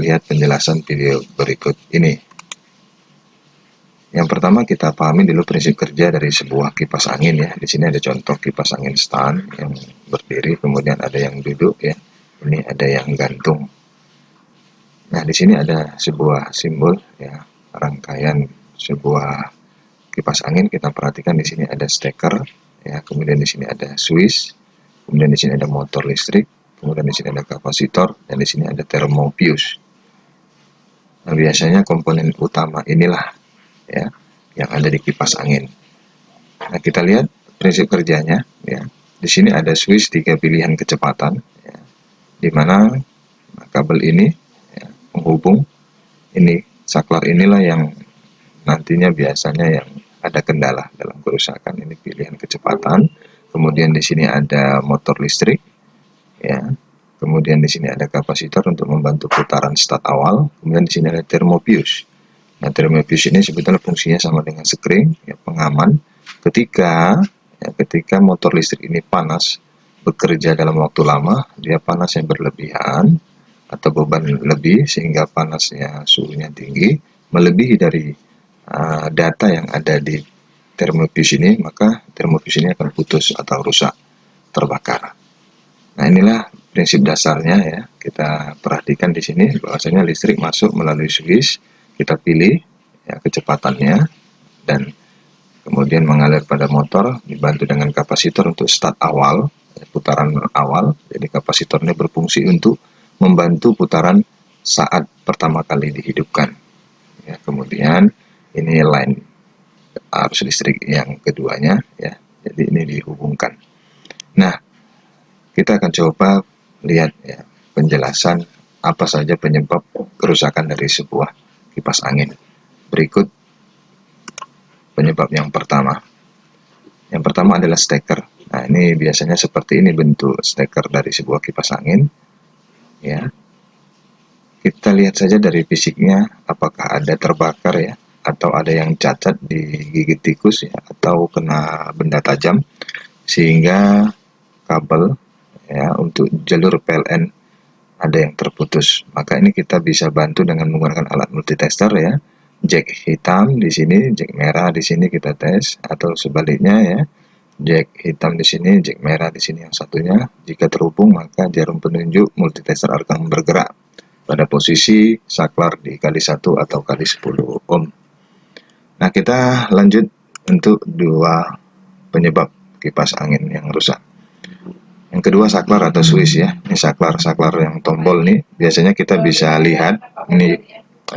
lihat penjelasan video berikut ini. Yang pertama kita pahami dulu prinsip kerja dari sebuah kipas angin ya. Di sini ada contoh kipas angin stand yang berdiri, kemudian ada yang duduk ya. Ini ada yang gantung. Nah, di sini ada sebuah simbol ya, rangkaian sebuah kipas angin. Kita perhatikan di sini ada steker ya, kemudian di sini ada switch, kemudian di sini ada motor listrik, kemudian di sini ada kapasitor, dan di sini ada thermofuse. Nah, biasanya komponen utama inilah ya yang ada di kipas angin. Nah, kita lihat prinsip kerjanya ya. Di sini ada switch 3 pilihan kecepatan ya, di mana kabel ini ya, menghubung ini saklar, inilah yang nantinya biasanya yang ada kendala dalam kerusakan. Ini pilihan kecepatan. Kemudian di sini ada motor listrik ya. Kemudian di sini ada kapasitor untuk membantu putaran start awal. Kemudian di sini ada thermofuse. Nah, thermofuse ini sebetulnya fungsinya sama dengan spring, ya, pengaman. Ketika motor listrik ini panas, bekerja dalam waktu lama, dia panas yang berlebihan atau beban lebih sehingga panasnya suhunya tinggi, melebihi dari data yang ada di thermofuse ini, maka thermofuse ini akan putus atau rusak, terbakar. Nah, inilah prinsip dasarnya ya. Kita perhatikan di sini bahwasanya listrik masuk melalui switch. Kita pilih ya kecepatannya dan kemudian mengalir pada motor, dibantu dengan kapasitor untuk start awal, putaran awal. Jadi kapasitor ini berfungsi untuk membantu putaran saat pertama kali dihidupkan. Ya, kemudian ini line arus listrik yang keduanya ya. Jadi ini dihubungkan. Nah, kita akan coba lihat ya penjelasan apa saja penyebab kerusakan dari sebuah kipas angin. Berikut penyebab yang pertama. Yang pertama adalah steker. Nah, ini biasanya seperti ini bentuk steker dari sebuah kipas angin. Ya. Kita lihat saja dari fisiknya apakah ada terbakar ya, atau ada yang cacat digigit tikus ya, atau kena benda tajam sehingga kabel ya untuk jalur PLN ada yang terputus. Maka ini kita bisa bantu dengan menggunakan alat multitester ya. Jack hitam di sini, jack merah di sini kita tes, atau sebaliknya ya. Jack hitam di sini, jack merah di sini yang satunya. Jika terhubung maka jarum penunjuk multitester akan bergerak pada posisi saklar di kali 1 atau kali 10 ohm. Nah, kita lanjut untuk dua penyebab kipas angin yang rusak. Yang kedua saklar atau switch ya. Ini saklar yang tombol nih. Biasanya kita bisa lihat ini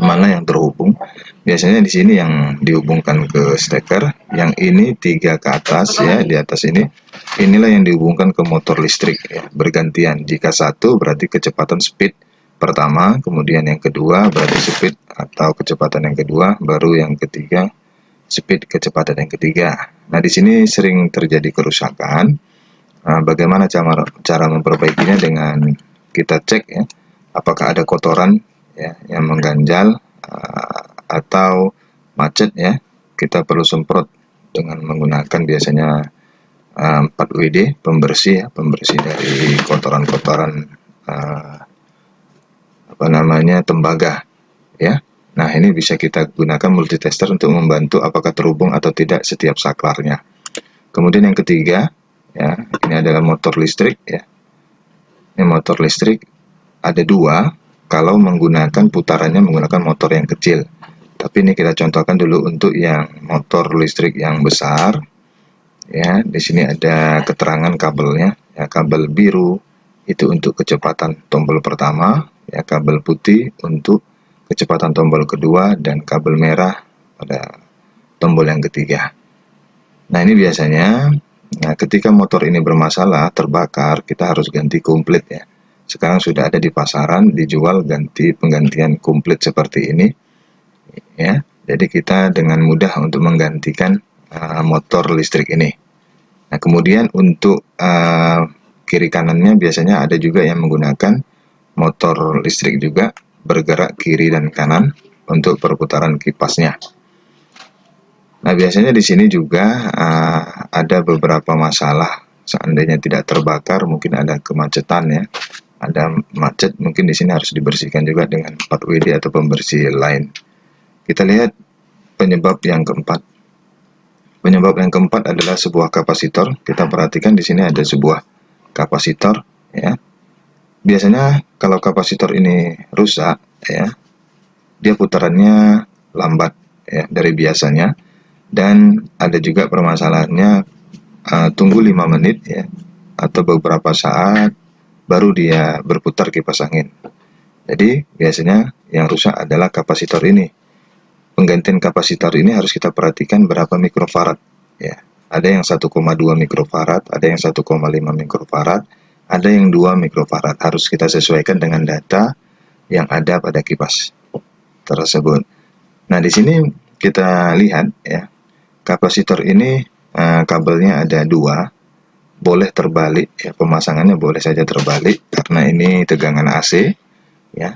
mana yang terhubung. Biasanya di sini yang dihubungkan ke steker. Yang ini 3 ke atas ya, di atas ini. Inilah yang dihubungkan ke motor listrik ya, bergantian. Jika satu berarti kecepatan speed pertama, kemudian yang kedua berarti speed atau kecepatan yang kedua, baru yang ketiga speed kecepatan yang ketiga. Nah, di sini sering terjadi kerusakan. Bagaimana cara memperbaikinya dengan kita cek ya, apakah ada kotoran ya yang mengganjal atau macet ya. Kita perlu semprot dengan menggunakan biasanya 4 WD pembersih ya, pembersih dari kotoran-kotoran tembaga ya. Nah, ini bisa kita gunakan multitester untuk membantu apakah terhubung atau tidak setiap saklarnya. Kemudian yang ketiga ya, ini adalah motor listrik ya. Ini motor listrik ada 2 kalau menggunakan putarannya menggunakan motor yang kecil. Tapi ini kita contohkan dulu untuk yang motor listrik yang besar. Ya, di sini ada keterangan kabelnya. Ya, kabel biru itu untuk kecepatan tombol pertama, ya, kabel putih untuk kecepatan tombol kedua, dan kabel merah pada tombol yang ketiga. Nah, ini biasanya ketika motor ini bermasalah, terbakar, kita harus ganti komplit ya. Sekarang sudah ada di pasaran, dijual penggantian komplit seperti ini ya. Jadi kita dengan mudah untuk menggantikan motor listrik ini. Nah, kemudian untuk kiri kanannya biasanya ada juga yang menggunakan motor listrik juga bergerak kiri dan kanan untuk perputaran kipasnya. Nah, biasanya di sini juga ada beberapa masalah. Seandainya tidak terbakar, mungkin ada kemacetan ya, ada macet, mungkin di sini harus dibersihkan juga dengan 4 WD atau pembersih lain. Kita lihat penyebab yang keempat. Penyebab yang keempat adalah sebuah kapasitor. Kita perhatikan di sini ada sebuah kapasitor, ya. Biasanya kalau kapasitor ini rusak, ya, dia putarannya lambat, ya, dari biasanya. Dan ada juga permasalahannya, tunggu 5 menit, ya, atau beberapa saat baru dia berputar kipas angin. Jadi biasanya yang rusak adalah kapasitor ini. Penggantian kapasitor ini harus kita perhatikan berapa mikrofarad, ya. Ada yang 1,2 mikrofarad, ada yang 1,5 mikrofarad, ada yang 2 mikrofarad. Harus kita sesuaikan dengan data yang ada pada kipas tersebut. Nah, di sini kita lihat, ya, kapasitor ini kabelnya ada 2, boleh terbalik, ya, pemasangannya boleh saja terbalik karena ini tegangan AC, ya.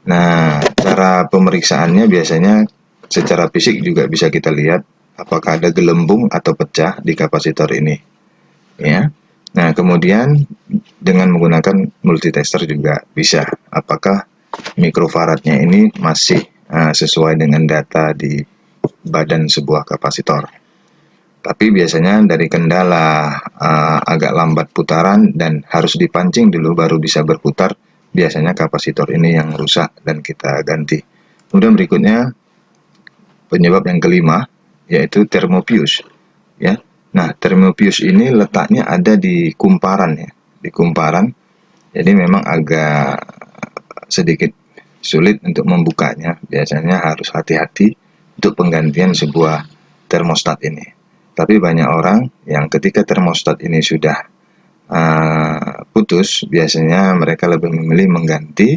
Nah, cara pemeriksaannya biasanya secara fisik juga bisa kita lihat apakah ada gelembung atau pecah di kapasitor ini, ya. Nah, kemudian dengan menggunakan multitester juga bisa apakah mikrofaradnya ini masih sesuai dengan data di badan sebuah kapasitor. Tapi biasanya dari kendala agak lambat putaran dan harus dipancing dulu baru bisa berputar, biasanya kapasitor ini yang rusak dan kita ganti. Kemudian berikutnya penyebab yang kelima yaitu thermofuse, ya. Nah, thermofuse ini letaknya ada di kumparan, ya, di kumparan. Jadi memang agak sedikit sulit untuk membukanya. Biasanya harus hati-hati untuk penggantian sebuah termostat ini. Tapi banyak orang yang ketika termostat ini sudah putus, biasanya mereka lebih memilih mengganti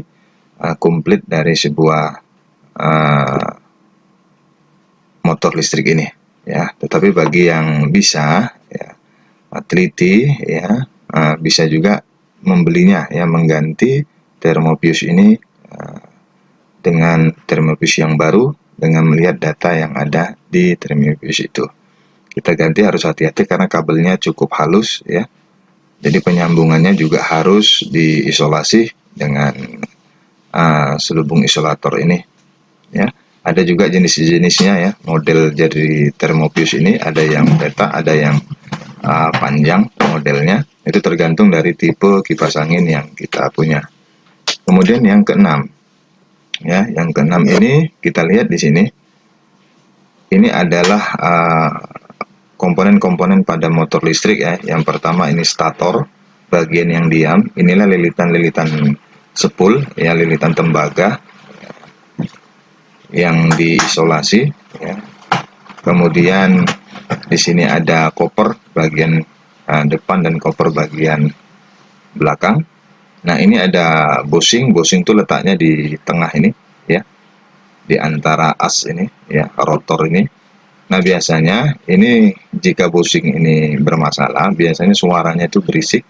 komplit dari sebuah motor listrik ini, ya. Tetapi bagi yang bisa, ya, teliti, ya, bisa juga membelinya, ya, mengganti thermofuse ini dengan thermofuse yang baru dengan melihat data yang ada di thermofuse itu. Kita ganti harus hati-hati karena kabelnya cukup halus, ya. Jadi penyambungannya juga harus diisolasi dengan selubung isolator ini, ya. Ada juga jenis-jenisnya, ya, model dari thermofuse ini ada yang beta, ada yang panjang modelnya. Itu tergantung dari tipe kipas angin yang kita punya. Kemudian yang keenam, ya, yang keenam ini kita lihat di sini. Ini adalah komponen-komponen pada motor listrik, ya. Yang pertama ini stator, bagian yang diam. Inilah lilitan-lilitan sepul, ya, lilitan tembaga yang diisolasi, ya. Kemudian di sini ada koper bagian depan dan koper bagian belakang. Nah, ini ada bushing. Bushing itu letaknya di tengah ini, ya, di antara as ini, ya, rotor ini. Nah, biasanya ini jika bushing ini bermasalah, biasanya suaranya itu berisik,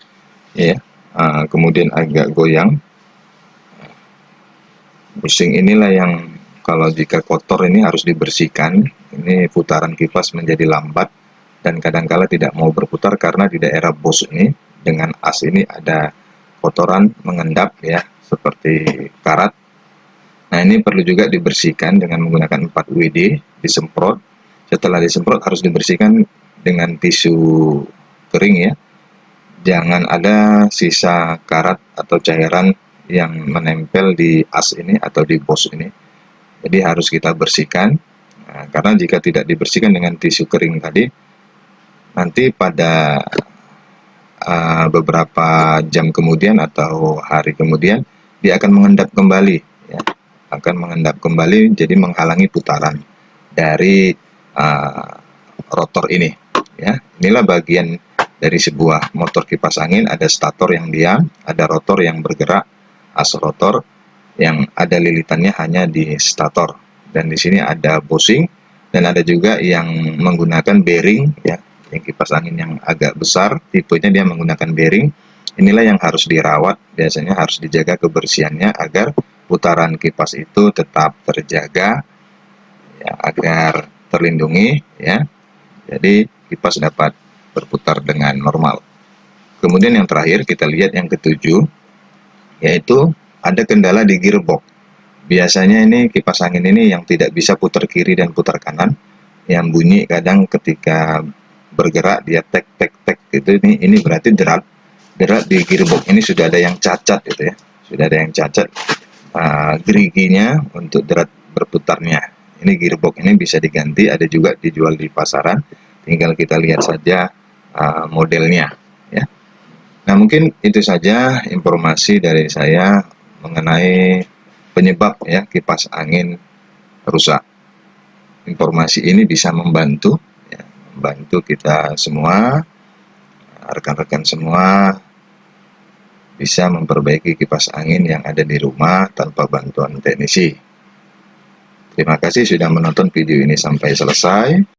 ya, kemudian agak goyang. Bushing inilah yang kalau jika kotor ini harus dibersihkan. Ini putaran kipas menjadi lambat dan kadangkala tidak mau berputar karena di daerah bos ini dengan as ini ada kotoran mengendap, ya, seperti karat. Nah, ini perlu juga dibersihkan dengan menggunakan 4 WD, disemprot. Setelah disemprot harus dibersihkan dengan tisu kering, ya. Jangan ada sisa karat atau cairan yang menempel di as ini atau di bos ini. Jadi harus kita bersihkan, karena jika tidak dibersihkan dengan tisu kering tadi, nanti pada beberapa jam kemudian atau hari kemudian dia akan mengendap kembali, ya, akan mengendap kembali, jadi menghalangi putaran dari rotor ini, ya. Inilah bagian dari sebuah motor kipas angin. Ada stator yang diam, ada rotor yang bergerak, as rotor yang ada lilitannya hanya di stator, dan di sini ada bushing, dan ada juga yang menggunakan bearing, ya, yang kipas angin yang agak besar tipenya dia menggunakan bearing. Inilah yang harus dirawat, biasanya harus dijaga kebersihannya agar putaran kipas itu tetap terjaga, ya, agar terlindungi, ya. Jadi kipas dapat berputar dengan normal. Kemudian yang terakhir kita lihat yang ketujuh, yaitu ada kendala di gearbox. Biasanya ini kipas angin ini yang tidak bisa putar kiri dan putar kanan, yang bunyi kadang ketika bergerak dia tek tek tek gitu. Ini berarti derat di gearbox ini sudah ada yang cacat gitu ya, sudah ada yang cacat geriginya untuk derat berputarnya. Ini gearbox ini bisa diganti, ada juga dijual di pasaran, tinggal kita lihat saja modelnya ya. Nah, mungkin itu saja informasi dari saya mengenai penyebab ya kipas angin rusak. Informasi ini bisa membantu ya, membantu kita semua, rekan-rekan semua bisa memperbaiki kipas angin yang ada di rumah tanpa bantuan teknisi. Terima kasih sudah menonton video ini sampai selesai.